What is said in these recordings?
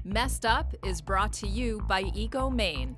Messed Up is brought to you by Maine.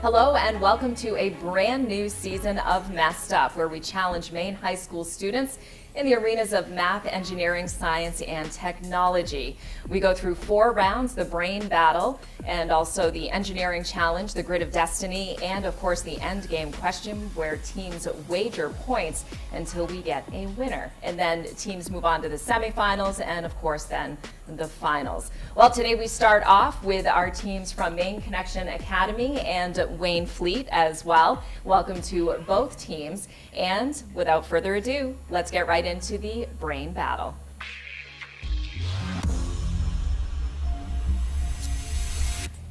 Hello and welcome to a brand new season of Messed Up, where we challenge Maine high school students in the arenas of math, engineering, science, and technology. We go through 4 rounds, the brain battle, and also the engineering challenge, the grid of destiny, and of course the end game question, where teams wager points until we get a winner. And then teams move on to the semifinals and of course then the finals. Well, today we start off with our teams from Maine Connection Academy and Waynflete as well. Welcome to both teams. And without further ado, let's get right into the brain battle.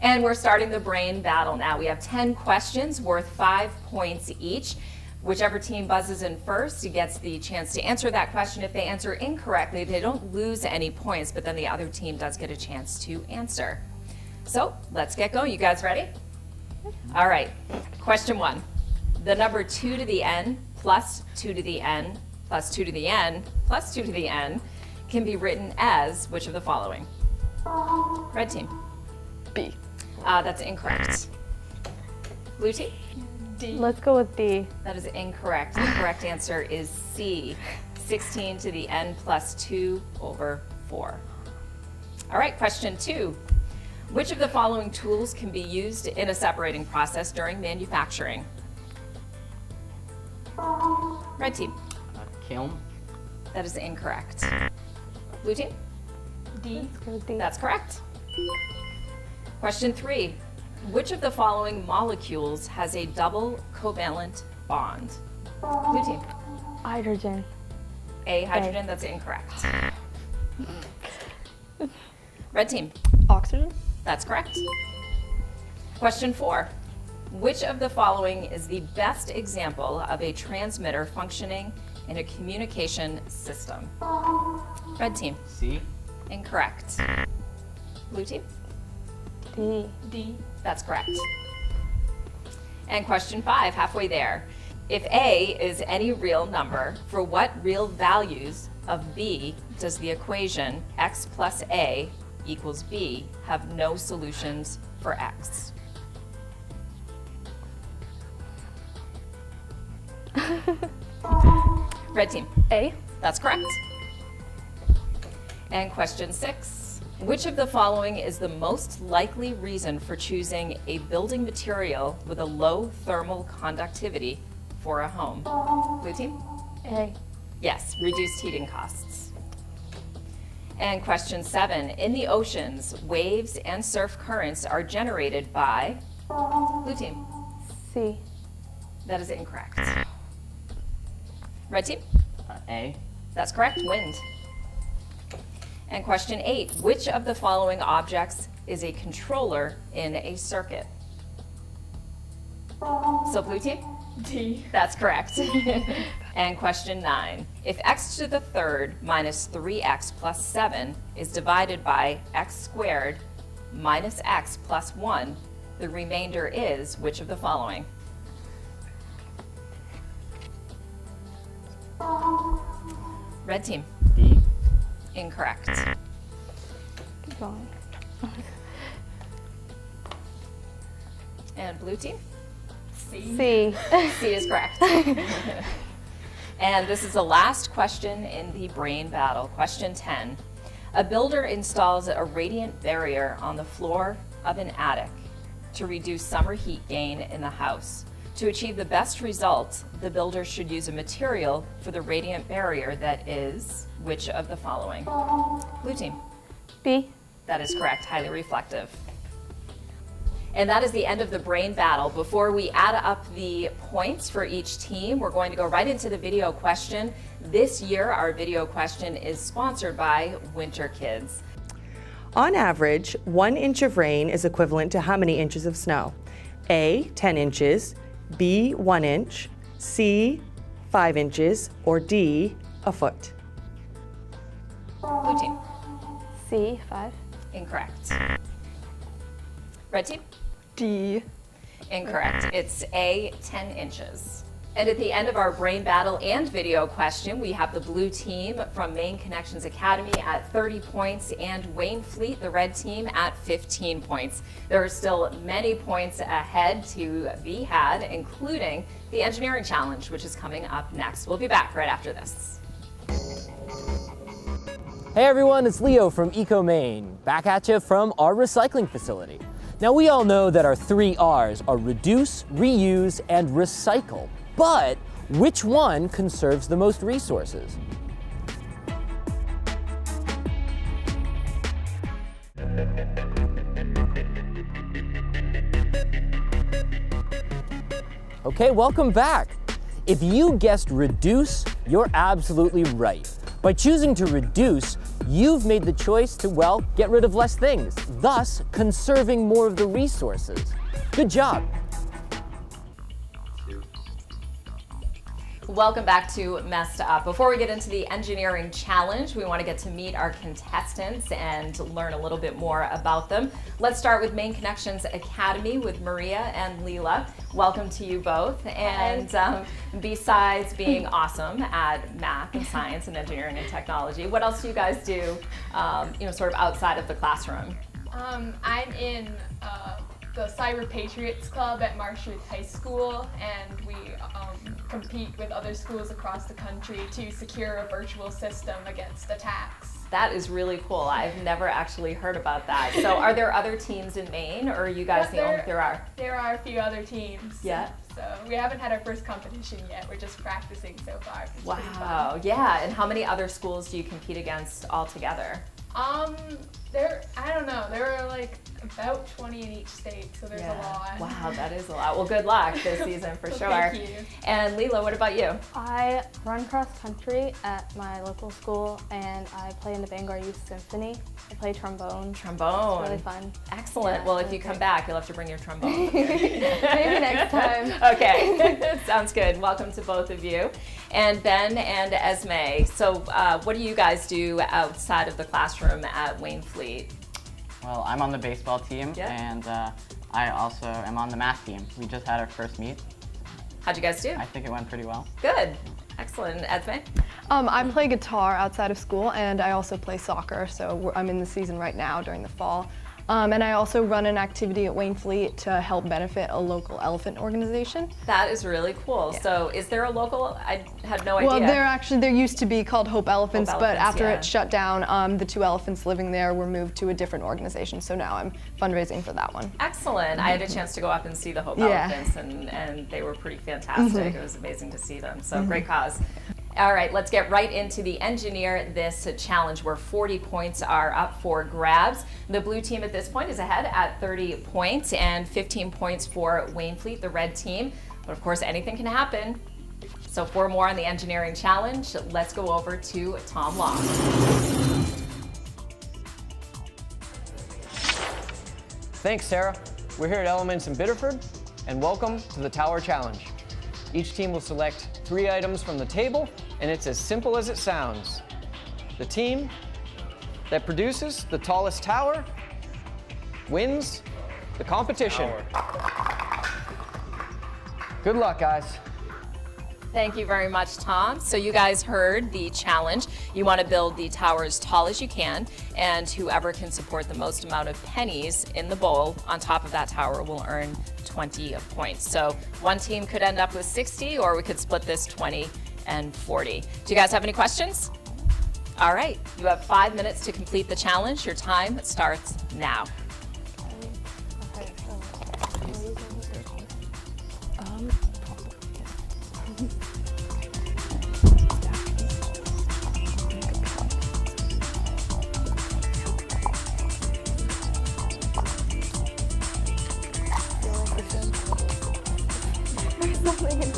And we're starting the brain battle now. We have 10 questions worth 5 points each. Whichever team buzzes in first gets the chance to answer that question. If they answer incorrectly, they don't lose any points, but then the other team does get a chance to answer. So let's get going. You guys ready? All right. Question 1. The number 2 to the n plus 2 to the n plus 2 to the n plus 2 to the n can be written as which of the following? Red team. B. That's incorrect. Blue team? D. Let's go with D. That is incorrect. The correct answer is C. 16 to the n plus 2 over 4. All right, question 2. Which of the following tools can be used in a separating process during manufacturing? Red team. Kiln. That is incorrect. Blue team? D. Let's go with D. That's correct. Question 3. Which of the following molecules has a double covalent bond? Blue team. Hydrogen. A, hydrogen, that's incorrect. Red team. Oxygen. That's correct. Question 4. Which of the following is the best example of a transmitter functioning in a communication system? Red team. C. Incorrect. Blue team. D. D. That's correct. And question 5, halfway there. If A is any real number, for what real values of B does the equation x plus A equals B have no solutions for x? Red team. A. That's correct. And question 6. Which of the following is the most likely reason for choosing a building material with a low thermal conductivity for a home? Blue team? A. Yes, reduced heating costs. And question 7. In the oceans, waves and surf currents are generated by? Blue team? C. That is incorrect. Red team? A. That's correct, wind. And question 8, which of the following objects is a controller in a circuit? So blue team? D. That's correct. And question 9, if x to the third minus 3x plus 7 is divided by x squared minus x plus 1, the remainder is which of the following? Red team? D. Incorrect. Keep going. And blue team? C. C is correct. And this is the last question in the brain battle. Question 10. A builder installs a radiant barrier on the floor of an attic to reduce summer heat gain in the house. To achieve the best result, the builder should use a material for the radiant barrier that is which of the following? Blue team. B. That is correct, highly reflective. And that is the end of the brain battle. Before we add up the points for each team, we're going to go right into the video question. This year, our video question is sponsored by Winter Kids. On average, 1 inch of rain is equivalent to how many inches of snow? A, 10 inches, B, 1 inch, C, 5 inches, or D, a foot? Blue team. C, 5. Incorrect. Red team. D. Incorrect. It's A, 10 inches. And at the end of our brain battle and video question, we have the blue team from Maine Connections Academy at 30 points and Waynflete, the red team, at 15 points. There are still many points ahead to be had, including the engineering challenge, which is coming up next. We'll be back right after this. Hey everyone, it's Leo from Eco Maine, back at you from our recycling facility. Now we all know that our 3 R's are reduce, reuse, and recycle, but which one conserves the most resources? Okay, welcome back. If you guessed reduce, you're absolutely right. By choosing to reduce, you've made the choice to, well, get rid of less things, thus conserving more of the resources. Good job. Welcome back to Messed Up. Before we get into the engineering challenge, we want to get to meet our contestants and learn a little bit more about them. Let's start with Maine Connections Academy with Maria and Leela. Welcome to you both. And besides being awesome at math and science and engineering and technology, what else do you guys do, sort of outside of the classroom? I'm in the Cyber Patriots Club at Marshwood High School, and we compete with other schools across the country to secure a virtual system against attacks. That is really cool. I've never actually heard about that. So are there other teams in Maine, or are you guys the only? There are. There are a few other teams. Yeah. So we haven't had our first competition yet. We're just practicing so far. It's pretty fun. Wow. Yeah. And how many other schools do you compete against altogether? I don't know. There are like about 20 in each state, so there's a lot. Wow, that is a lot. Well, good luck this season for sure. Thank you. And Leela, what about you? I run cross country at my local school, and I play in the Vanguard Youth Symphony. I play trombone. Trombone. It's really fun. Excellent. Yeah, well, if really you come great. back, you'll have to bring your trombone. Maybe next time. Okay, sounds good. Welcome to both of you. And Ben and Esme, so what do you guys do outside of the classroom at Waynflete? Well, I'm on the baseball team, Yeah. and I also am on the math team. We just had our first meet. How'd you guys do? I think it went pretty well. Good. Excellent. Esme? I play guitar outside of school, and I also play soccer, so I'm in the season right now during the fall. And I also run an activity at Waynflete to help benefit a local elephant organization. That is really cool. Yeah. So is there a local? I had no idea. Well, there used to be called Hope Elephants, but Elephants, after yeah. it shut down, the 2 elephants living there were moved to a different organization, so now I'm fundraising for that one. Excellent. I had a chance to go up and see the Hope Yeah. Elephants, and they were pretty fantastic. It was amazing to see them. So great cause. All right, let's get right into the Engineer This challenge, where 40 points are up for grabs. The blue team at this point is ahead at 30 points and 15 points for Waynflete, the red team. But of course, anything can happen. So for more on the engineering challenge, let's go over to Tom Long. Thanks, Sarah. We're here at Elements in Biddeford, and welcome to the Tower Challenge. Each team will select 3 items from the table, and it's as simple as it sounds. The team that produces the tallest tower wins the competition. Good luck, guys. Thank you very much, Tom. So you guys heard the challenge. You want to build the tower as tall as you can, and whoever can support the most amount of pennies in the bowl on top of that tower will earn 20 points. So one team could end up with 60, or we could split this 20 and 40. Do you guys have any questions? All right, you have 5 minutes to complete the challenge. Your time starts now. Okay, something in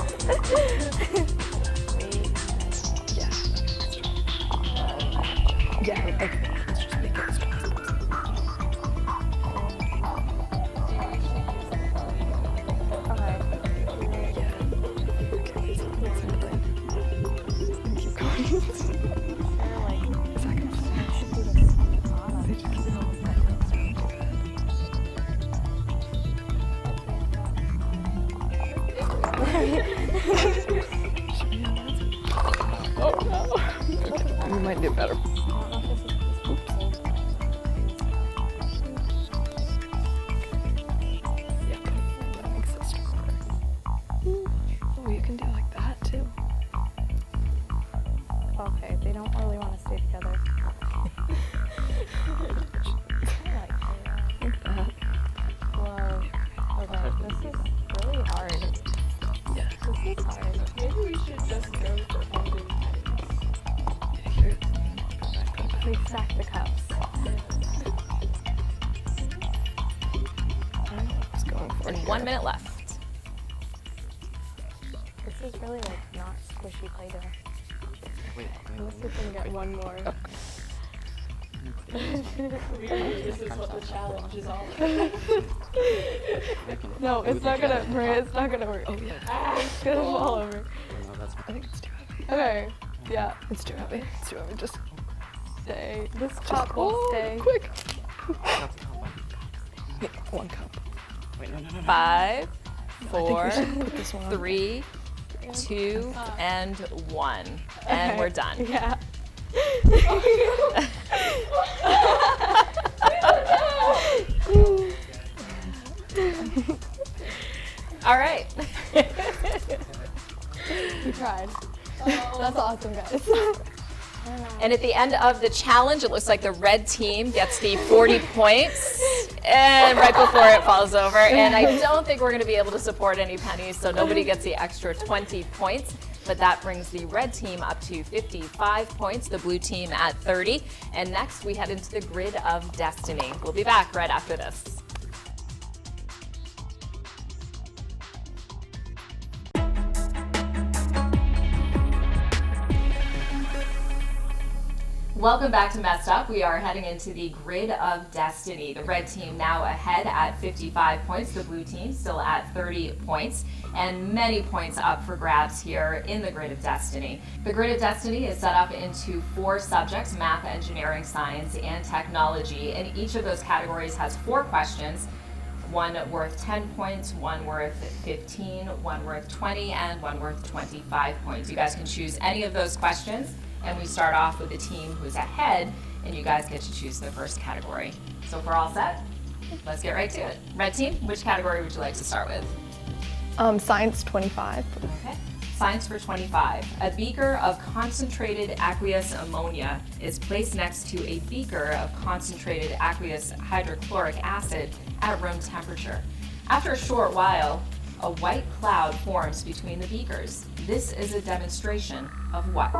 Yeah, okay. Let's just make it strong. Keep going. Oh no. You might do better. Yeah, that makes it stronger. Oh, you can do like that too. Okay, they don't really want to stay together. Like that. Whoa. Okay, this is really hard. Yeah. This is hard. Maybe we should just go for holding We stack the cups. What's going for And here? 1 minute left. This is really like not squishy Play-Doh. Wait. Unless we can get one more. This is what the challenge is all about. No, it's not gonna, Maria, it's not gonna work. Oh yeah. It's gonna fall over. No, that's I think it's too heavy. Okay, yeah, It's too heavy. It's too heavy. Just stay. This cup will stay. quick. Yeah, 1 cup. Wait, no. 5, I think 4, we should put this one on. 3, 2, and 1. And we're done. Yeah. All right. We tried. That's awesome, guys. And at the end of the challenge, it looks like the red team gets the 40 points. And right before it falls over. And I don't think we're going to be able to support any pennies, so nobody gets the extra 20 points. But that brings the red team up to 55 points, the blue team at 30. And next, we head into the grid of destiny. We'll be back right after this. Welcome back to Messed Up. We are heading into the grid of destiny. The red team now ahead at 55 points, the blue team still at 30 points, and many points up for grabs here in the grid of destiny. The grid of destiny is set up into 4 subjects: math, engineering, science, and technology, and each of those categories has 4 questions. One worth 10 points, one worth 15, one worth 20, and one worth 25 points. You guys can choose any of those questions. And we start off with the team who's ahead, and you guys get to choose the first category. So if we're all set, let's get right to it. Red team, which category would you like to start with? Science 25. Okay. Science for 25. A beaker of concentrated aqueous ammonia is placed next to a beaker of concentrated aqueous hydrochloric acid at room temperature. After a short while, a white cloud forms between the beakers. This is a demonstration of what?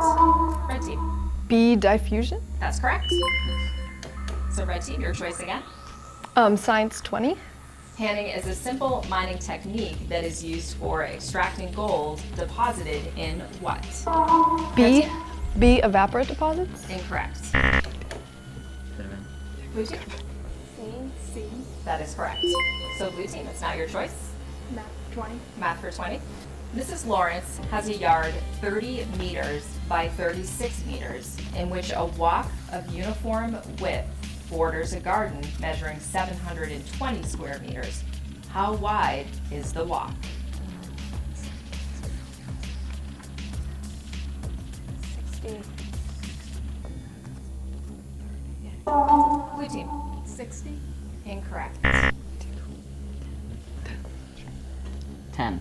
Red team. B, diffusion. That's correct. So red team, your choice again. Science 20. Panning is a simple mining technique that is used for extracting gold deposited in what? B, evaporate deposits. Incorrect. Blue team. C. That is correct. So blue team, it's now your choice. Math 20. Math for 20. Mrs. Lawrence has a yard 30 meters by 36 meters in which a walk of uniform width borders a garden measuring 720 square meters. How wide is the walk? 60. Blue team. 60. Incorrect. 10.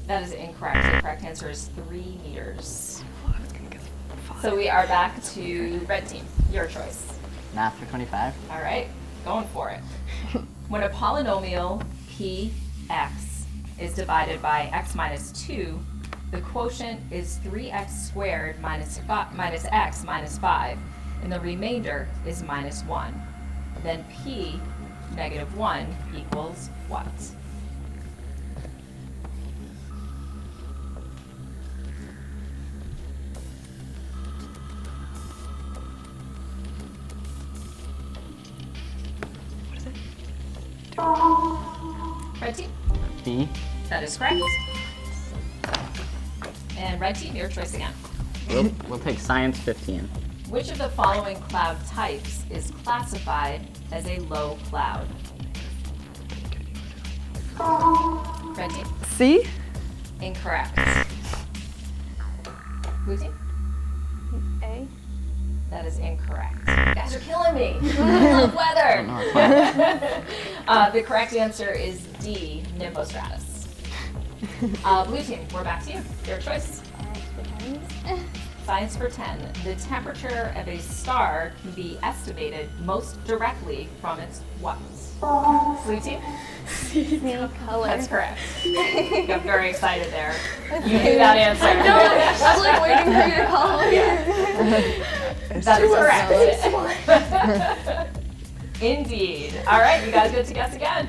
That is incorrect. The correct answer is 3 meters. I was gonna guess 5. So we are back to red team. Your choice. Math for 25. All right, going for it. When a polynomial px is divided by x minus 2, the quotient is 3x squared minus x minus 5, and the remainder is minus 1. Then p negative 1 equals what? Red team, B. that is correct. And red team, your choice again. We'll take science 15. Which of the following cloud types is classified as a low cloud? Red team, C. incorrect. Blue team, A. that is incorrect. You guys are killing me. I love weather. The correct answer is D, nimbostratus. Blue team, we're back to you. Your choice. Science for 10. The temperature of a star can be estimated most directly from its what? Blue team? C. Color. That's correct. Got very excited there. You knew that answer. I was like waiting for you to call. That is correct. Indeed. All right, you guys get to guess again.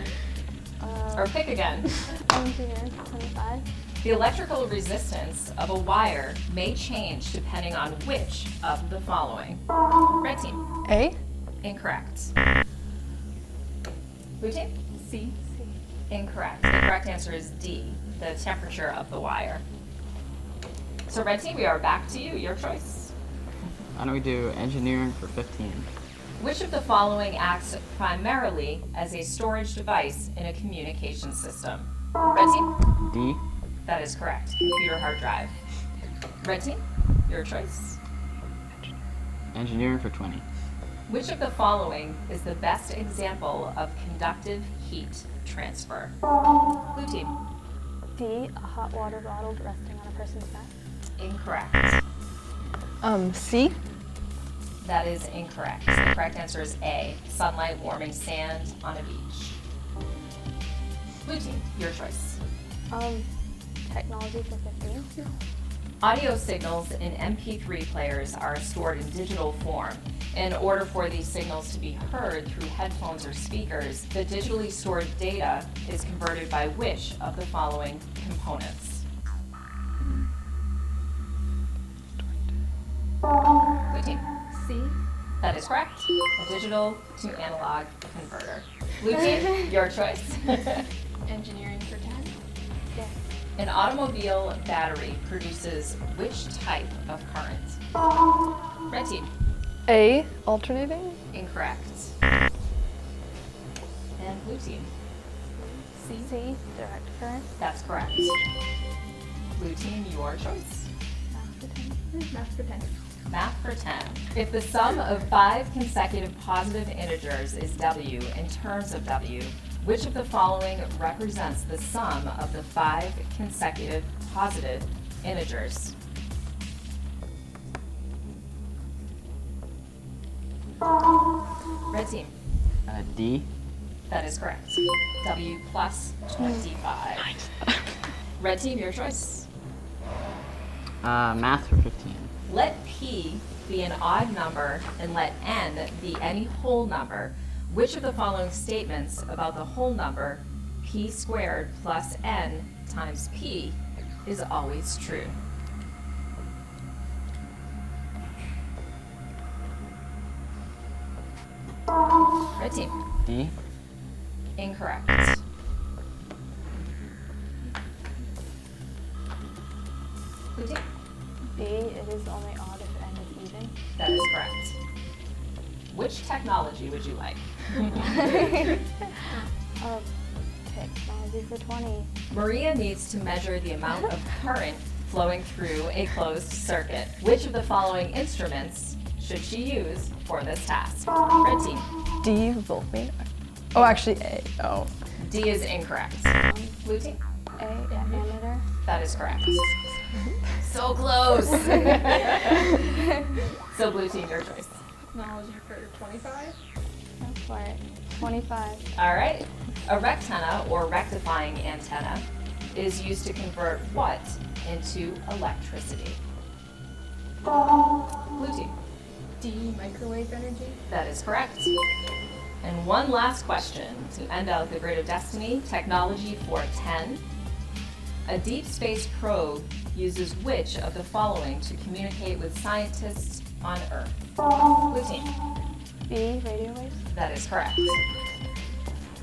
Or pick again. Engineer, 25. The electrical resistance of a wire may change depending on which of the following. Red team, A. incorrect. Blue team, C. Incorrect. The correct answer is D, the temperature of the wire. So red team, we are back to you. Your choice. Why don't we do engineering for 15? Which of the following acts primarily as a storage device in a communication system? Red team, D. that is correct. Computer hard drive. Red team, your choice. Engineering for 20. Which of the following is the best example of conductive heat transfer? Blue team, D. A hot water bottle resting on a person's back. incorrect. C. That is incorrect. The correct answer is A, sunlight warming sand on a beach. Blue team, your choice. Technology for 15. Audio signals in MP3 players are stored in digital form. In order for these signals to be heard through headphones or speakers, the digitally stored data is converted by which of the following components? Blue team, C. that is correct. A digital to analog converter. Blue team, your choice. Engineering for 10. Yes. An automobile battery produces which type of current? Red team, A. Alternating. incorrect. And blue team, C. Direct current. that's correct. Blue team, your choice. Math for 10. Math for 10. If the sum of 5 consecutive positive integers is W in terms of W, which of the following represents the sum of the 5 consecutive positive integers? Red team, D. that is correct. W plus 25. Red team, your choice. Math for 15. Let P be an odd number and let N be any whole number. Which of the following statements about the whole number P squared plus N times P is always true? Red team, D. incorrect. Blue team, B. It is only odd if N is even. that is correct. Which technology would you like? Technology for 20. Maria needs to measure the amount of current flowing through a closed circuit. Which of the following instruments should she use for this task? Red team, D. Voltmeter. Oh, actually A. Oh. D is incorrect. Blue team, A. Ammeter. that is correct. So close. So blue team, your choice. Technology for 25. Go for it. 25. All right. A rectenna or rectifying antenna is used to convert what into electricity? Blue team, D. Microwave energy. that is correct. And one last question to end out the Grid of Destiny, technology for 10. A deep space probe uses which of the following to communicate with scientists on Earth? Blue team, B. Radio waves. that is correct.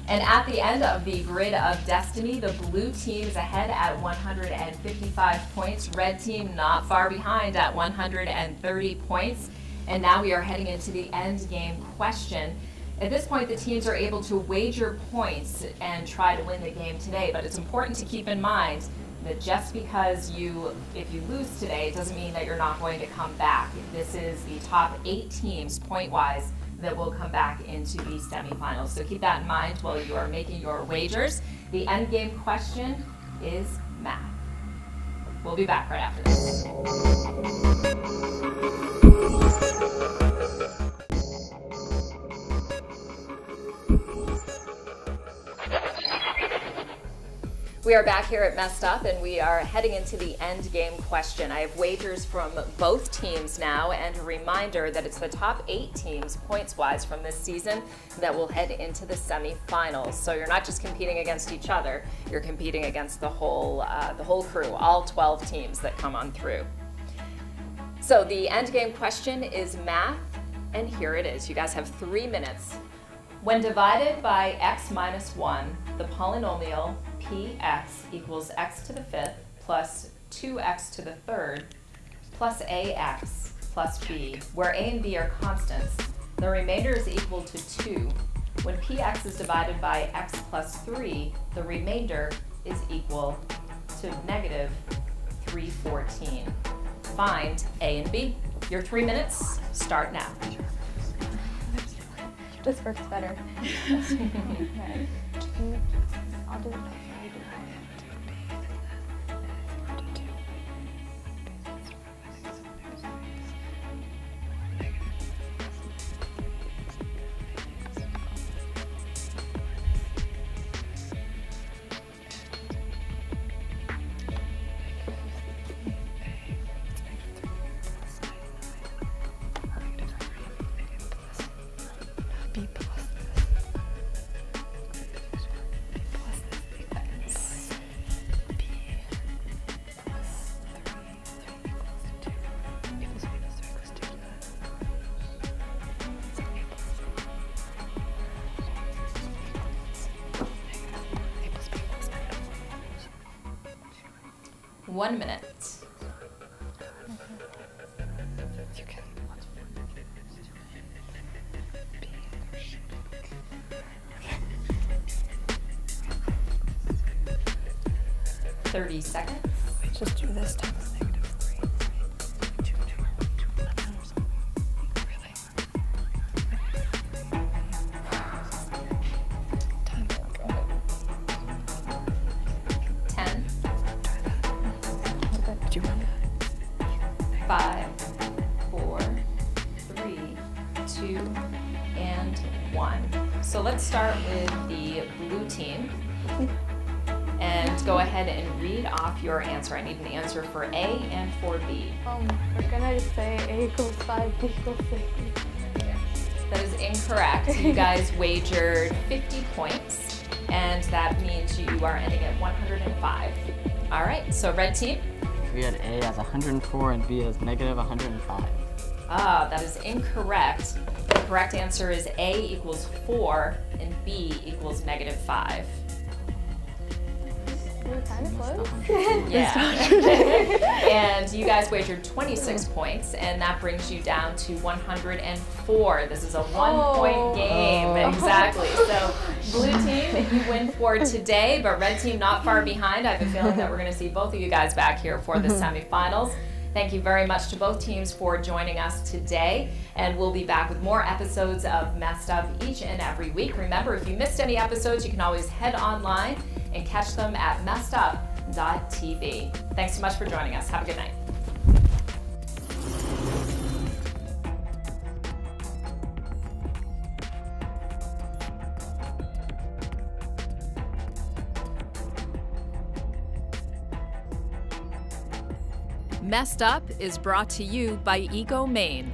And at the end of the grid of destiny, the blue team is ahead at 155 points. Red team not far behind at 130 points. And now we are heading into the end game question. At this point, the teams are able to wager points and try to win the game today, but it's important to keep in mind that just because if you lose today, it doesn't mean that you're not going to come back. This is the top 8 teams, point-wise, that will come back into the semifinals. So keep that in mind while you are making your wagers. The end game question is math. We'll be back right after this. We are back here at Messed Up, and we are heading into the end game question. I have wagers from both teams now, and a reminder that it's the top 8 teams, points-wise, from this season that will head into the semifinals. So you're not just competing against each other; you're competing against the whole crew, all 12 teams that come on through. So the end game question is math, and here it is. You guys have 3 minutes. When divided by x minus 1, the polynomial px equals x to the 5th plus 2x to the 3rd plus ax plus b, where a and b are constants, the remainder is equal to 2. When px is divided by x plus 3, the remainder is equal to negative 314. Find a and b. Your 3 minutes start now. This works better. Okay. I'll do it. 1 minute. $30 seconds. Just do this times -3. 10. 5, 4, 3, 2, and 1. So let's start with the blue team. And go ahead and read off your answer. I need an answer for A and for B. We're gonna just say A equals 5, B equals 6. That is incorrect. You guys wagered 50 points, and that means you are ending at 105. All right, so red team? We had A as 104 and B as negative 105. Ah, that is incorrect. The correct answer is A equals 4 and B equals negative 5. We're kind of close. Yeah. And you guys wagered 26 points, and that brings you down to 104. This is a 1-point game. Exactly. So blue team, you win for today, but red team not far behind. I have a feeling that we're going to see both of you guys back here for the semifinals. Thank you very much to both teams for joining us today, and we'll be back with more episodes of Messed Up each and every week. Remember, if you missed any episodes, you can always head online and catch them at messedup.tv. Thanks so much for joining us. Have a good night. Messed Up is brought to you by Maine.